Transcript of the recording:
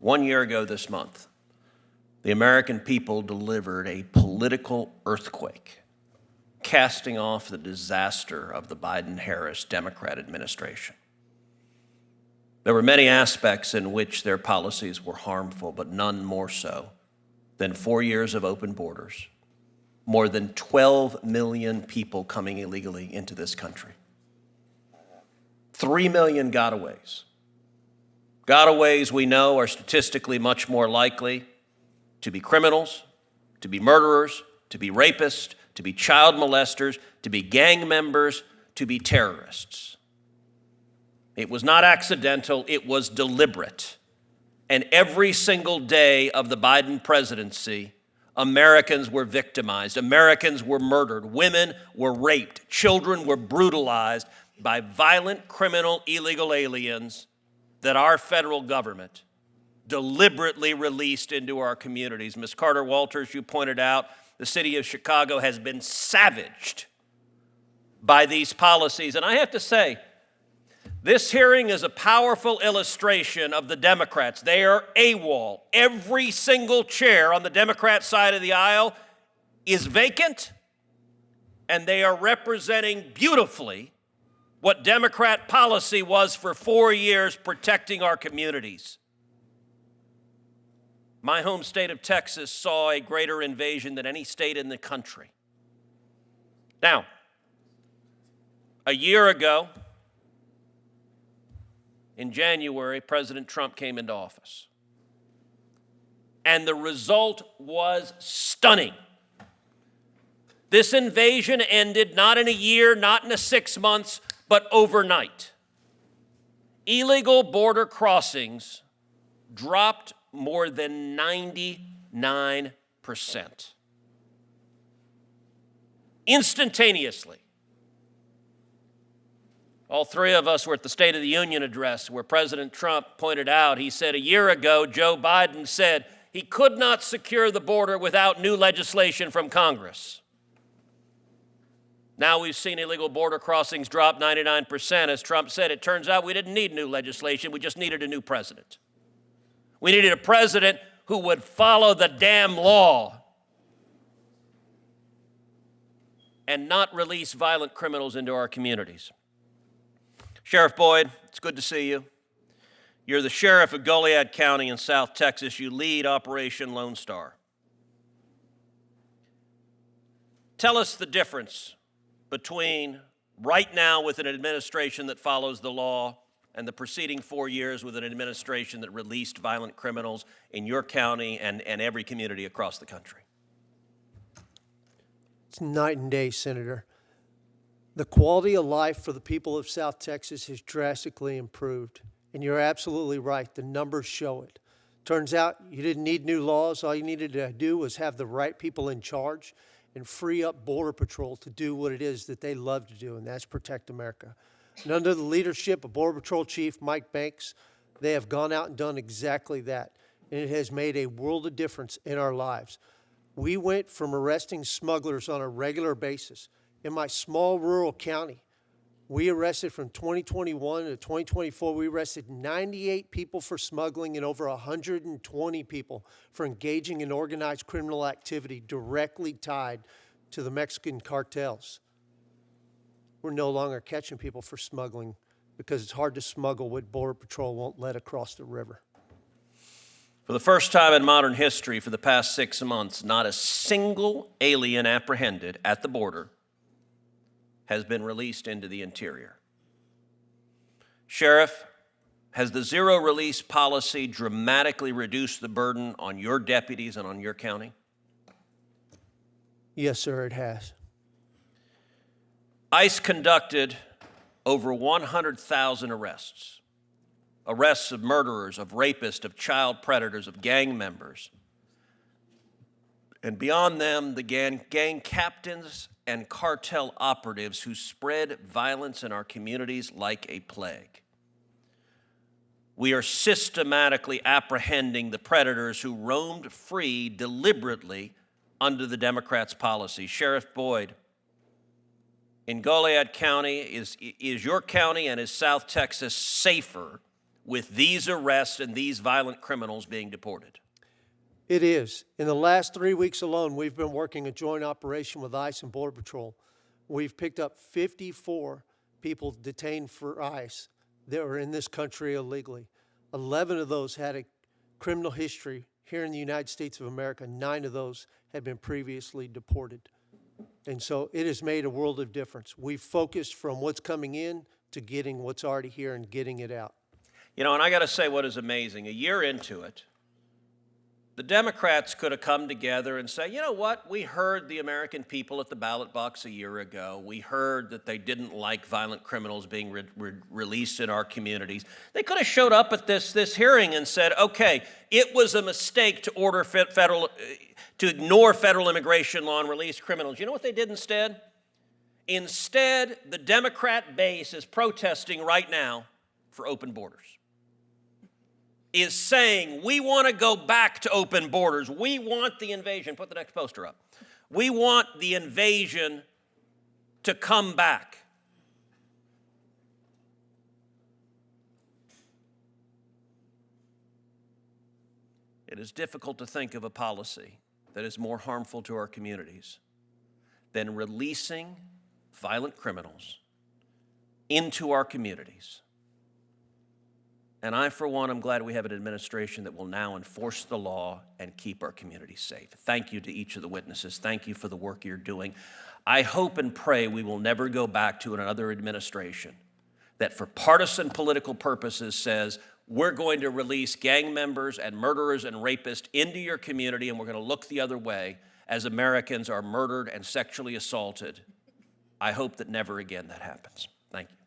1 year ago this month, the American people delivered a political earthquake, casting off the disaster of the Biden-Harris Democrat administration. There were many aspects in which their policies were harmful, but none more so than 4 years of open borders, more than 12 million people coming illegally into this country, 3 million gotaways. Gotaways, we know, are statistically much more likely to be criminals, to be murderers, to be rapists, to be child molesters, to be gang members, to be terrorists. It was not accidental, it was deliberate. And every single day of the Biden presidency, Americans were victimized, Americans were murdered, women were raped, children were brutalized by violent, criminal, illegal aliens that our federal government deliberately released into our communities. Ms. Carter Walters, you pointed out, the city of Chicago has been savaged by these policies. And I have to say, this hearing is a powerful illustration of the Democrats. They are AWOL. Every single chair on the Democrat side of the aisle is vacant, and they are representing beautifully what Democrat policy was for 4 years, protecting our communities. My home state of Texas saw a greater invasion than any state in the country. Now, a year ago, in January, President Trump came into office. And the result was stunning. This invasion ended not in a year, not in 6 months, but overnight. Illegal border crossings dropped more than 99%. Instantaneously. All three of us were at the State of the Union address where President Trump pointed out, he said, a year ago, Joe Biden said he could not secure the border without new legislation from Congress. Now we've seen illegal border crossings drop 99%. As Trump said, it turns out we didn't need new legislation, we just needed a new president. We needed a president who would follow the damn law and not release violent criminals into our communities. Sheriff Boyd, it's good to see you. You're the sheriff of Goliad County in South Texas. You lead Operation Lone Star. Tell us the difference between right now with an administration that follows the law and the preceding 4 years with an administration that released violent criminals in your county and every community across the country. It's night and day, Senator. The quality of life for the people of South Texas has drastically improved. And you're absolutely right. The numbers show it. Turns out you didn't need new laws. All you needed to do was have the right people in charge and free up Border Patrol to do what it is that they love to do, and that's protect America. And under the leadership of Border Patrol Chief Mike Banks, they have gone out and done exactly that. And it has made a world of difference in our lives. We went from arresting smugglers on a regular basis. In my small rural county, we arrested from 2021 to 2024, we arrested 98 people for smuggling and over 120 people for engaging in organized criminal activity directly tied to the Mexican cartels. We're no longer catching people for smuggling because it's hard to smuggle what Border Patrol won't let across the river. For the first time in modern history, for the past 6 months, not a single alien apprehended at the border has been released into the interior. Sheriff, has the zero release policy dramatically reduced the burden on your deputies and on your county? Yes, sir, it has. ICE conducted over 100,000 arrests of murderers, of rapists, of child predators, of gang members. And beyond them, the gang captains and cartel operatives who spread violence in our communities like a plague. We are systematically apprehending the predators who roamed free deliberately under the Democrats' policy. Sheriff Boyd, in Goliad County, is your county and is South Texas safer with these arrests and these violent criminals being deported? It is. In the last 3 weeks alone, we've been working a joint operation with ICE and Border Patrol. We've picked up 54 people detained for ICE that were in this country illegally. 11 of those had a criminal history here in the United States of America. 9 of those had been previously deported. And so it has made a world of difference. We've focused from what's coming in to getting what's already here and getting it out. You know, and I got to say what is amazing. A year into it, the Democrats could have come together and say, you know what, we heard the American people at the ballot box a year ago. We heard that they didn't like violent criminals being released in our communities. They could have showed up at this hearing and said, okay, it was a mistake to order to ignore federal immigration law and release criminals. You know what they did instead? Instead, the Democrat base is protesting right now for open borders. Is saying, we want to go back to open borders. We want the invasion. Put the next poster up. We want the invasion to come back. It is difficult to think of a policy that is more harmful to our communities than releasing violent criminals into our communities. And I, for one, am glad we have an administration that will now enforce the law and keep our communities safe. Thank you to each of the witnesses. Thank you for the work you're doing. I hope and pray we will never go back to another administration that for partisan political purposes says, we're going to release gang members and murderers and rapists into your community, and we're going to look the other way as Americans are murdered and sexually assaulted. I hope that never again that happens. Thank you.